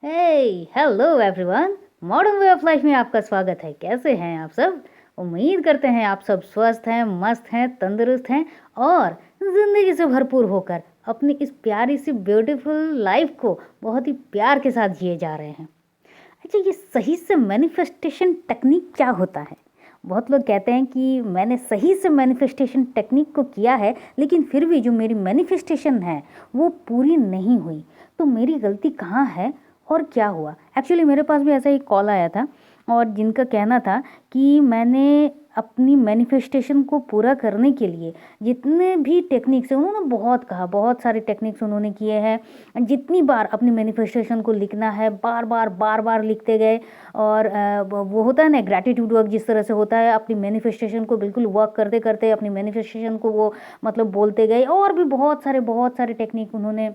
Hello everyone. Modern way of life में आपका स्वागत है। कैसे हैं आप सब? उम्मीद करते हैं आप सब स्वस्थ हैं, मस्त हैं, तंदुरुस्त हैं और ज़िंदगी से भरपूर होकर अपनी इस प्यारी सी ब्यूटीफुल लाइफ को बहुत ही प्यार के साथ जिए जा रहे हैं। अच्छा, ये सही से मैनिफेस्टेशन टेक्निक क्या होता है? बहुत लोग कहते हैं कि मैंने सही से मैनिफेस्टेशन टेक्निक को किया है, लेकिन फिर भी जो मेरी मैनिफेस्टेशन है वो पूरी नहीं हुई। तो मेरी गलती कहाँ है और क्या हुआ? एक्चुअली मेरे पास भी ऐसा ही कॉल आया था और जिनका कहना था कि मैंने अपनी मैनिफेस्टेशन को पूरा करने के लिए जितने भी टेक्निक्स हैं, उन्होंने बहुत कहा, बहुत सारे टेक्निक्स उन्होंने किए हैं। जितनी बार अपनी मैनिफेस्टेशन को लिखना है, बार बार लिखते गए। और वो होता है ना ग्रैटिट्यूड वर्क, जिस तरह से होता है, अपनी मैनिफेस्टेशन को बिल्कुल वर्क करते करते अपनी मैनिफेस्टेशन को वो मतलब बोलते गए। और भी बहुत सारे टेक्निक उन्होंने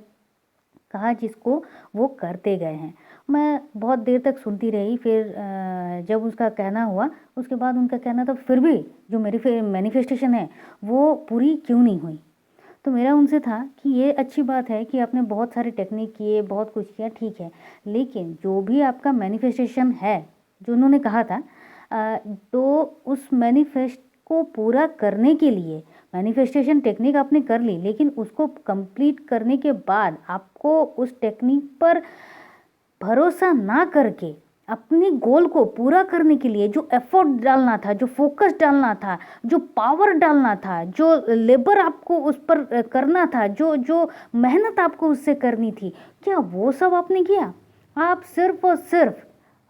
कहा जिसको वो करते गए हैं। मैं बहुत देर तक सुनती रही। फिर जब उसका कहना हुआ, उसके बाद उनका कहना था फिर भी जो मेरी मैनिफेस्टेशन है वो पूरी क्यों नहीं हुई। तो मेरा उनसे था कि ये अच्छी बात है कि आपने बहुत सारे टेक्निक किए, बहुत कुछ किया, ठीक है, लेकिन जो भी आपका मैनिफेस्टेशन है, जो उन्होंने कहा था, तो उस मैनिफेस्ट को पूरा करने के लिए मैनिफेस्टेशन टेक्निक आपने कर ली, लेकिन उसको कंप्लीट करने के बाद आपको उस टेक्निक पर भरोसा ना करके अपनी गोल को पूरा करने के लिए जो एफर्ट डालना था, जो फोकस डालना था, जो पावर डालना था, जो लेबर आपको उस पर करना था, जो जो मेहनत आपको उससे करनी थी, क्या वो सब आपने किया? आप सिर्फ और सिर्फ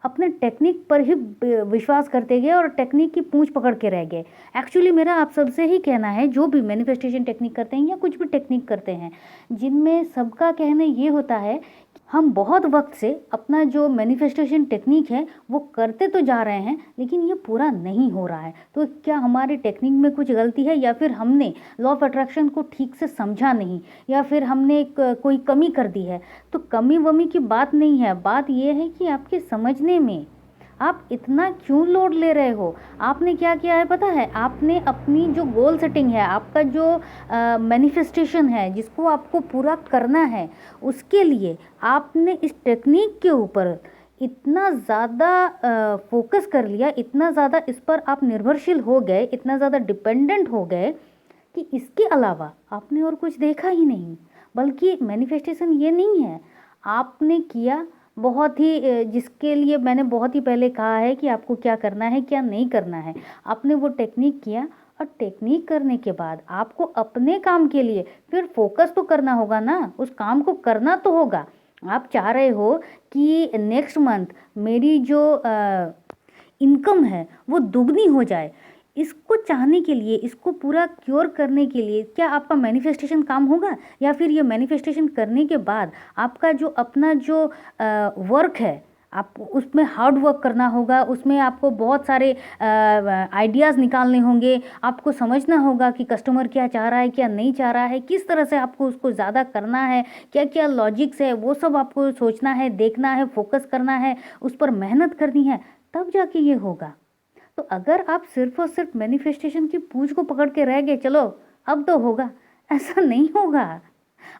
अपने टेक्निक पर ही विश्वास करते गए और टेक्निक की पूंछ पकड़ के रह गए। एक्चुअली मेरा आप सबसे ही कहना है, जो भी मैनिफेस्टेशन टेक्निक करते हैं या कुछ भी टेक्निक करते हैं, जिनमें सबका कहना ये होता है हम बहुत वक्त से अपना जो मैनिफेस्टेशन टेक्निक है वो करते तो जा रहे हैं, लेकिन ये पूरा नहीं हो रहा है। तो क्या हमारी टेक्निक में कुछ गलती है, या फिर हमने लॉ ऑफ अट्रैक्शन को ठीक से समझा नहीं, या फिर हमने कोई कमी कर दी है? तो कमी वमी की बात नहीं है, बात ये है कि आपके समझने में आप इतना क्यों लोड ले रहे हो। आपने क्या किया है पता है? आपने अपनी जो गोल सेटिंग है, आपका जो मैनिफेस्टेशन है जिसको आपको पूरा करना है, उसके लिए आपने इस टेक्निक के ऊपर इतना ज़्यादा फोकस कर लिया, इतना ज़्यादा इस पर आप निर्भरशील हो गए, इतना ज़्यादा डिपेंडेंट हो गए कि इसके अलावा आपने और कुछ देखा ही नहीं। बल्कि मैनिफेस्टेशन ये नहीं है, आपने किया बहुत ही जिसके लिए मैंने बहुत ही पहले कहा है कि आपको क्या करना है, क्या नहीं करना है। आपने वो टेक्निक किया और टेक्निक करने के बाद आपको अपने काम के लिए फिर फोकस तो करना होगा ना, उस काम को करना तो होगा। आप चाह रहे हो कि नेक्स्ट मंथ मेरी जो इनकम है वो दुगनी हो जाए। इसको चाहने के लिए, इसको पूरा क्योर करने के लिए क्या आपका मैनिफेस्टेशन काम होगा, या फिर ये मैनिफेस्टेशन करने के बाद आपका जो अपना जो वर्क है, आप उसमें हार्ड वर्क करना होगा, उसमें आपको बहुत सारे आइडियाज़ निकालने होंगे, आपको समझना होगा कि कस्टमर क्या चाह रहा है, क्या नहीं चाह रहा है, किस तरह से आपको उसको ज़्यादा करना है, क्या क्या लॉजिक्स है, वो सब आपको सोचना है, देखना है, फोकस करना है, उस पर मेहनत करनी है, तब जाके ये होगा। तो अगर आप सिर्फ और सिर्फ मैनिफेस्टेशन की पूंछ को पकड़ के रह गए, चलो अब तो होगा, ऐसा नहीं होगा।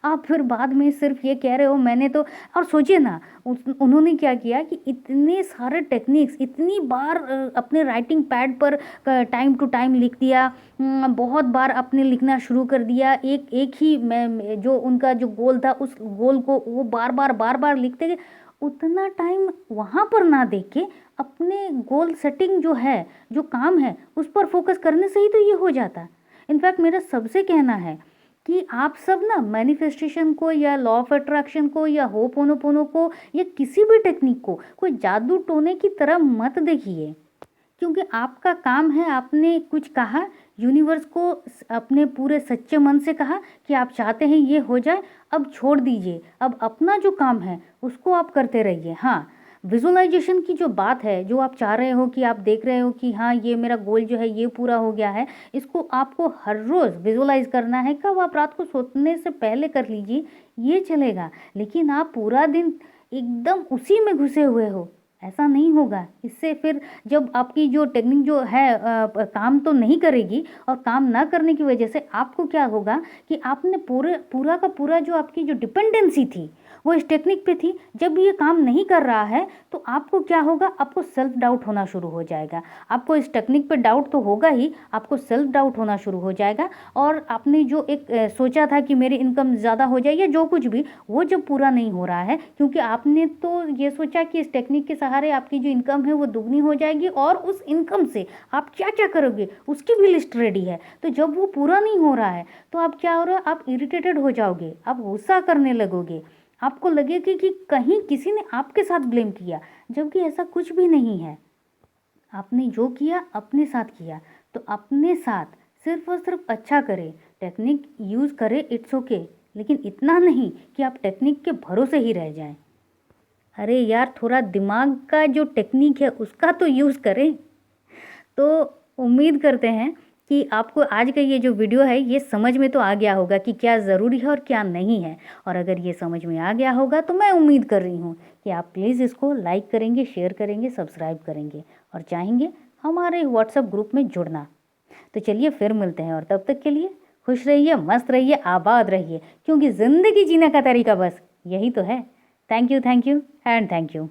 आप फिर बाद में सिर्फ ये कह रहे हो मैंने तो। और सोचिए ना, उन्होंने क्या किया कि इतने सारे टेक्निक्स इतनी बार अपने राइटिंग पैड पर टाइम टू टाइम लिख दिया, बहुत बार अपने लिखना शुरू कर दिया, एक एक ही जो उनका जो गोल था उस गोल को वो बार बार लिखते गए। उतना टाइम वहाँ पर ना देख के अपने गोल सेटिंग जो है, जो काम है, उस पर फोकस करने से ही तो ये हो जाता है। इनफैक्ट मेरा सबसे कहना है कि आप सब ना मैनिफेस्टेशन को या लॉ ऑफ अट्रैक्शन को या होपोनोपोनो को या किसी भी टेक्निक को कोई जादू टोने की तरह मत देखिए। क्योंकि आपका काम है, आपने कुछ कहा यूनिवर्स को, अपने पूरे सच्चे मन से कहा कि आप चाहते हैं ये हो जाए, अब छोड़ दीजिए, अब अपना जो काम है उसको आप करते रहिए। हाँ, विजुअलाइजेशन की जो बात है, जो आप चाह रहे हो कि आप देख रहे हो कि हाँ ये मेरा गोल जो है ये पूरा हो गया है, इसको आपको हर रोज़ विजुअलाइज करना है। कब? आप रात को सोने से पहले कर लीजिए, ये चलेगा। लेकिन आप पूरा दिन एकदम उसी में घुसे हुए हो, ऐसा नहीं होगा। इससे फिर जब आपकी जो टेक्निक जो है काम तो नहीं करेगी, और काम ना करने की वजह से आपको क्या होगा कि आपने पूरा का पूरा जो आपकी जो डिपेंडेंसी थी वो इस टेक्निक पे थी। जब ये काम नहीं कर रहा है तो आपको क्या होगा, आपको सेल्फ डाउट होना शुरू हो जाएगा। आपको इस टेक्निक पे डाउट तो होगा ही, आपको सेल्फ डाउट होना शुरू हो जाएगा। और आपने जो एक सोचा था कि मेरी इनकम ज़्यादा हो जाए या जो कुछ भी, वो जब पूरा नहीं हो रहा है, क्योंकि आपने तो ये सोचा कि इस टेक्निक के सहारे आपकी जो इनकम है वो दुगनी हो जाएगी और उस इनकम से आप क्या क्या करोगे उसकी भी लिस्ट रेडी है। तो जब वो पूरा नहीं हो रहा है तो आप क्या हो रहा है, आप इरिटेटेड हो जाओगे, आप गुस्सा करने लगोगे, आपको लगेगा कि कहीं किसी ने आपके साथ ब्लेम किया, जबकि ऐसा कुछ भी नहीं है। आपने जो किया अपने साथ किया, तो अपने साथ सिर्फ और सिर्फ अच्छा करें, टेक्निक यूज़ करें, इट्स ओके, लेकिन इतना नहीं कि आप टेक्निक के भरोसे ही रह जाएं। अरे यार, थोड़ा दिमाग का जो टेक्निक है उसका तो यूज़ करें। तो उम्मीद करते हैं कि आपको आज का ये जो वीडियो है ये समझ में तो आ गया होगा कि क्या ज़रूरी है और क्या नहीं है। और अगर ये समझ में आ गया होगा तो मैं उम्मीद कर रही हूँ कि आप प्लीज़ इसको लाइक करेंगे, शेयर करेंगे, सब्सक्राइब करेंगे और चाहेंगे हमारे व्हाट्सएप ग्रुप में जुड़ना। तो चलिए फिर मिलते हैं, और तब तक के लिए खुश रहिए, मस्त रहिए, आबाद रहिए, क्योंकि ज़िंदगी जीने का तरीका बस यही तो है। Thank you and thank you.